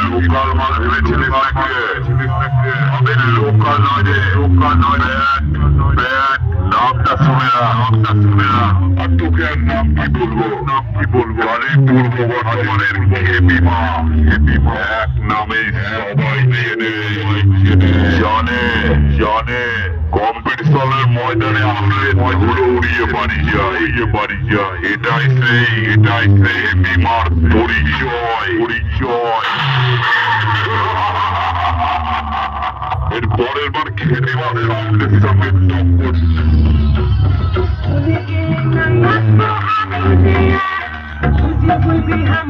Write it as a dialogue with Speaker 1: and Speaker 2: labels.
Speaker 1: Local মাল ভেবেছিলি নাকি? আমি লোকাল নয় রে, লোকাল নয় রে। নামটা শুনে না। আর তোকে আর নাম কি বলবো? আরে পূর্ব বর্ধমানের খেপিমা। এক নামে সবাই চেনে। জানে কম্পিটিশনের ময়দানে আমলে ধুলো উড়িয়ে বাড়ি যায়। এটাই সেই খেপিমার পরিচয়। এর পরের বার খেপিমার সামনের সঙ্গে টক্কর।
Speaker 2: तुझे कोई भी हम